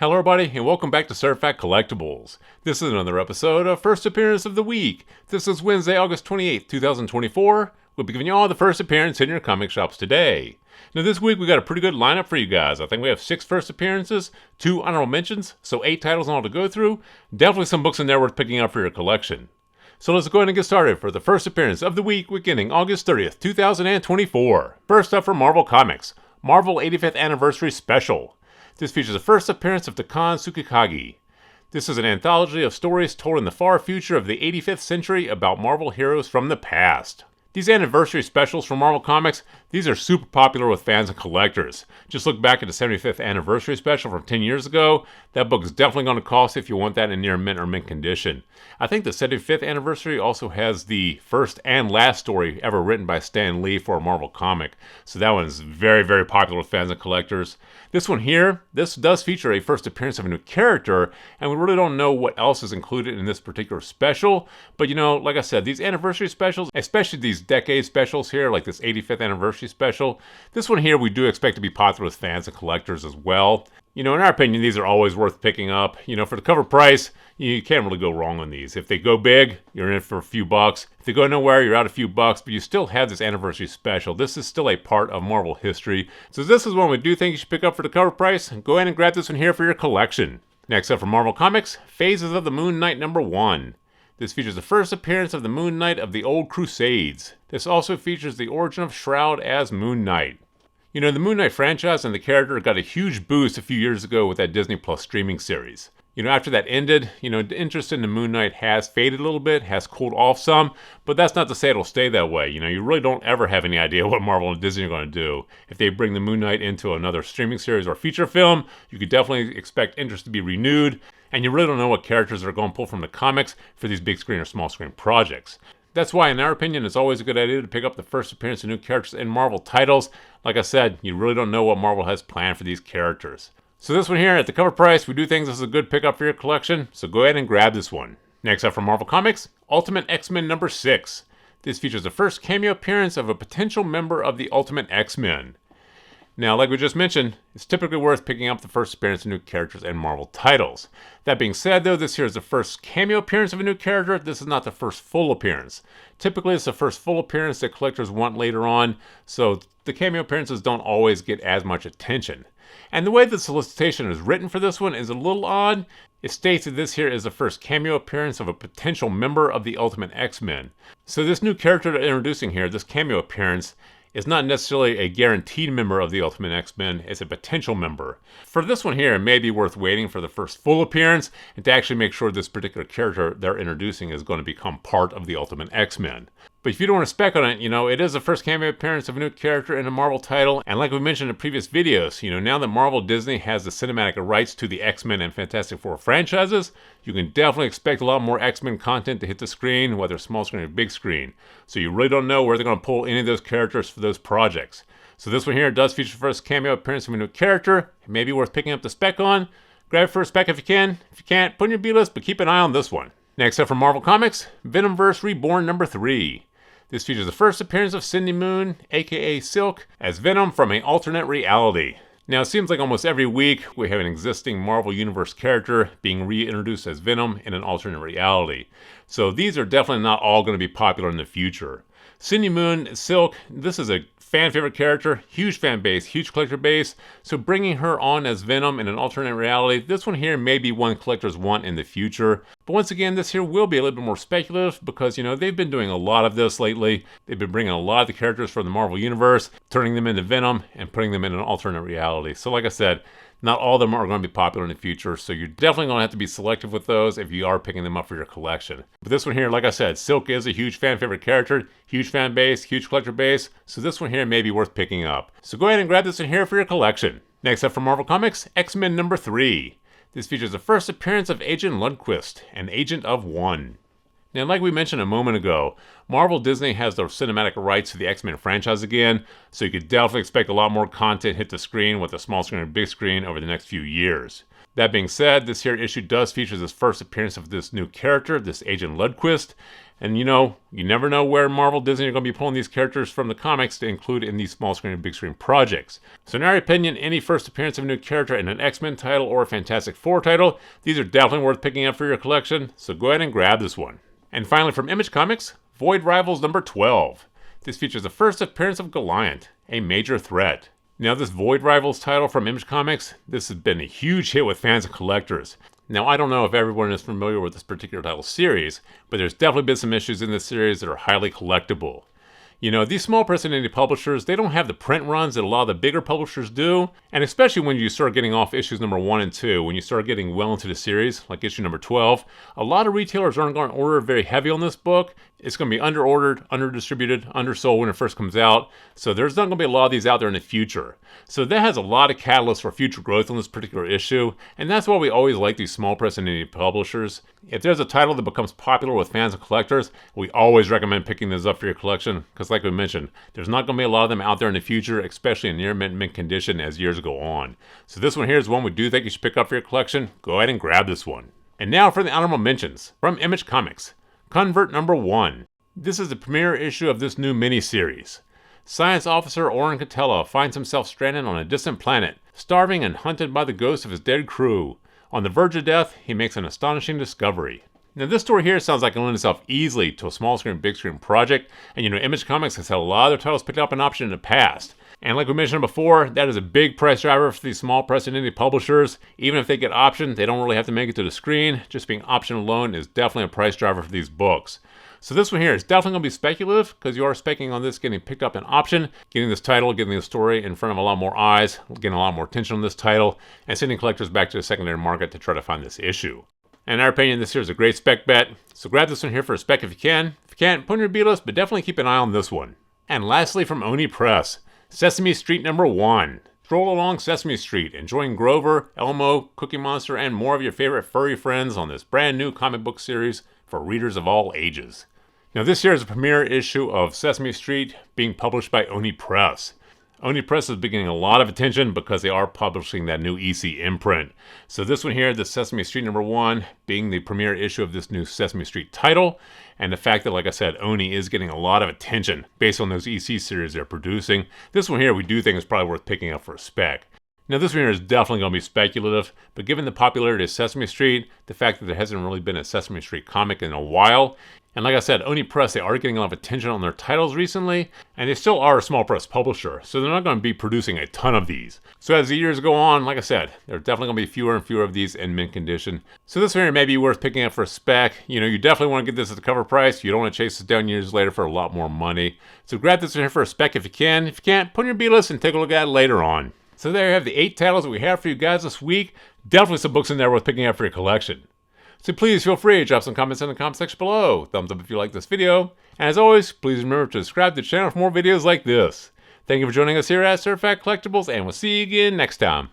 Hello everybody, and welcome back to Certified Collectibles. This is another episode of First Appearance of the Week. This is Wednesday, August 28th, 2024. We'll be giving you all the first appearance in your comic shops today. Now this week we got a pretty good lineup for you guys. I think we have 6 first appearances, 2 honorable mentions, so 8 titles all to go through. Definitely some books in there worth picking up for your collection. So let's go ahead and get started for the first appearance of the week beginning August 30th, 2024. First up from Marvel Comics, Marvel 85th Anniversary Special. This features the first appearance of Takan Tsukikage. This is an anthology of stories told in the far future of the 85th century about Marvel heroes from the past. These anniversary specials from Marvel Comics, these are super popular with fans and collectors. Just look back at the 75th anniversary special from 10 years ago. That book is definitely going to cost if you want that in near mint or mint condition. I think the 75th anniversary also has the first and last story ever written by Stan Lee for a Marvel comic. So that one is very, very popular with fans and collectors. This one here, this does feature a first appearance of a new character, and we really don't know what else is included in this particular special. But you know, like I said, these anniversary specials, especially these decade specials here, like this 85th anniversary special, this one here we do expect to be popular with fans and collectors as well. You know, in our opinion, these are always worth picking up. You know, for the cover price, you can't really go wrong on these. If they go big, you're in it for a few bucks. If they go nowhere, you're out a few bucks, but you still have this anniversary special. This is still a part of Marvel history. So this is one we do think you should pick up for the cover price. Go ahead and grab this one here for your collection. Next up from Marvel Comics, Phases of the Moon Knight #1. This features the first appearance of the Moon Knight of the Old Crusades. This also features the origin of Shroud as Moon Knight. You know, the Moon Knight franchise and the character got a huge boost a few years ago with that Disney Plus streaming series. You know, after that ended, you know, the interest in the Moon Knight has faded a little bit, has cooled off some, but that's not to say it'll stay that way. You know, you really don't ever have any idea what Marvel and Disney are going to do. If they bring the Moon Knight into another streaming series or feature film, you could definitely expect interest to be renewed, and you really don't know what characters are going to pull from the comics for these big screen or small screen projects. That's why, in our opinion, it's always a good idea to pick up the first appearance of new characters in Marvel titles. Like I said, you really don't know what Marvel has planned for these characters. So this one here, at the cover price, we do think this is a good pickup for your collection, so go ahead and grab this one. Next up from Marvel Comics, Ultimate X-Men #6. This features the first cameo appearance of a potential member of the Ultimate X-Men. Now, like we just mentioned, it's typically worth picking up the first appearance of new characters in Marvel titles. That being said, though, this here is the first cameo appearance of a new character. This is not the first full appearance. Typically, it's the first full appearance that collectors want later on, so the cameo appearances don't always get as much attention. And the way the solicitation is written for this one is a little odd. It states that this here is the first cameo appearance of a potential member of the Ultimate X-Men. So this new character they're introducing here, this cameo appearance, is not necessarily a guaranteed member of the Ultimate X-Men, it's a potential member. For this one here, it may be worth waiting for the first full appearance and to actually make sure this particular character they're introducing is going to become part of the Ultimate X-Men. But if you don't want to spec on it, you know, it is the first cameo appearance of a new character in a Marvel title, and like we mentioned in previous videos, you know, now that Marvel Disney has the cinematic rights to the X-Men and Fantastic Four franchises, you can definitely expect a lot more X-Men content to hit the screen, whether small screen or big screen. So you really don't know where they're going to pull any of those characters for those projects. So this one here does feature the first cameo appearance of a new character. It may be worth picking up the spec on. Grab it for a spec if you can. If you can't, put in your B-list, but keep an eye on this one. Next up from Marvel Comics, Venomverse Reborn #3. This features the first appearance of Cindy Moon, aka Silk, as Venom from an alternate reality. Now, it seems like almost every week we have an existing Marvel Universe character being reintroduced as Venom in an alternate reality. So these are definitely not all going to be popular in the future. Cindy Moon, Silk, this is a fan favorite character, huge fan base, huge collector base, so bringing her on as Venom in an alternate reality, this one here may be one collectors want in the future. But once again, this here will be a little bit more speculative because, you know, they've been doing a lot of this lately. They've been bringing a lot of the characters from the Marvel Universe, turning them into Venom, and putting them in an alternate reality. So like I said, not all of them are going to be popular in the future, so you're definitely going to have to be selective with those if you are picking them up for your collection. But this one here, like I said, Silk is a huge fan favorite character, huge fan base, huge collector base, so this one here may be worth picking up. So go ahead and grab this one here for your collection. Next up from Marvel Comics, X-Men #3. This features the first appearance of Agent Lundquist, an Agent of One. Now, like we mentioned a moment ago, Marvel Disney has the cinematic rights to the X-Men franchise again, so you could definitely expect a lot more content hit the screen with the small screen and big screen over the next few years. That being said, this here issue does feature this first appearance of this new character, this Agent Lundquist, and you never know where Marvel Disney are going to be pulling these characters from the comics to include in these small screen and big screen projects. So in our opinion, any first appearance of a new character in an X-Men title or a Fantastic Four title, these are definitely worth picking up for your collection, so go ahead and grab this one. And finally from Image Comics, Void Rivals number 12. This features the first appearance of Goliath, a major threat. Now this Void Rivals title from Image Comics, this has been a huge hit with fans and collectors. Now I don't know if everyone is familiar with this particular title series, but there's definitely been some issues in this series that are highly collectible. These small press and indie publishers, they don't have the print runs that a lot of the bigger publishers do, and especially when you start getting off issues number 1 and 2, when you start getting well into the series, like issue number 12, a lot of retailers aren't going to order very heavy on this book. It's going to be under-ordered, under-distributed, undersold when it first comes out, so there's not going to be a lot of these out there in the future. So that has a lot of catalysts for future growth on this particular issue, and that's why we always like these small press and indie publishers. If there's a title that becomes popular with fans and collectors, we always recommend picking this up for your collection, because like we mentioned, there's not going to be a lot of them out there in the future, especially in near mint condition as years go on. So this one here is one we do think you should pick up for your collection. Go ahead and grab this one. And now for the honorable mentions. From Image Comics, Convert number 1. This is the premiere issue of this new miniseries. Science officer Oren Catella finds himself stranded on a distant planet, starving and hunted by the ghosts of his dead crew. On the verge of death, he makes an astonishing discovery. Now this story here sounds like it lends itself easily to a small screen, big screen project, and Image Comics has had a lot of their titles picked up an option in the past. And like we mentioned before, that is a big price driver for these small press and indie publishers. Even if they get optioned, they don't really have to make it to the screen. Just being optioned alone is definitely a price driver for these books. So this one here is definitely going to be speculative, because you are speculating on this getting picked up in option, getting this title, getting this story in front of a lot more eyes, getting a lot more attention on this title, and sending collectors back to the secondary market to try to find this issue. And in our opinion, this here is a great spec bet, so grab this one here for a spec if you can. If you can't, put in your B-list, but definitely keep an eye on this one. And lastly from Oni Press, Sesame Street number 1. Stroll along Sesame Street, enjoying Grover, Elmo, Cookie Monster, and more of your favorite furry friends on this brand new comic book series for readers of all ages. Now this here is a premiere issue of Sesame Street being published by Oni Press. Oni Press is beginning a lot of attention because they are publishing that new EC imprint. So this one here, the Sesame Street number 1, being the premiere issue of this new Sesame Street title, and the fact that, like I said, Oni is getting a lot of attention based on those EC series they're producing. This one here we do think is probably worth picking up for a spec. Now this one here is definitely going to be speculative, but given the popularity of Sesame Street, the fact that there hasn't really been a Sesame Street comic in a while, and like I said, Oni Press, they are getting a lot of attention on their titles recently, and they still are a small press publisher, so they're not going to be producing a ton of these. So as the years go on, like I said, there are definitely going to be fewer and fewer of these in mint condition. So this one here may be worth picking up for a spec. You definitely want to get this at the cover price. You don't want to chase this down years later for a lot more money. So grab this one here for a spec if you can. If you can't, put in your B-list and take a look at it later on. So there you have the 8 titles that we have for you guys this week. Definitely some books in there worth picking up for your collection. So please feel free to drop some comments in the comment section below. Thumbs up if you like this video. And as always, please remember to subscribe to the channel for more videos like this. Thank you for joining us here at Surf Collectibles, and we'll see you again next time.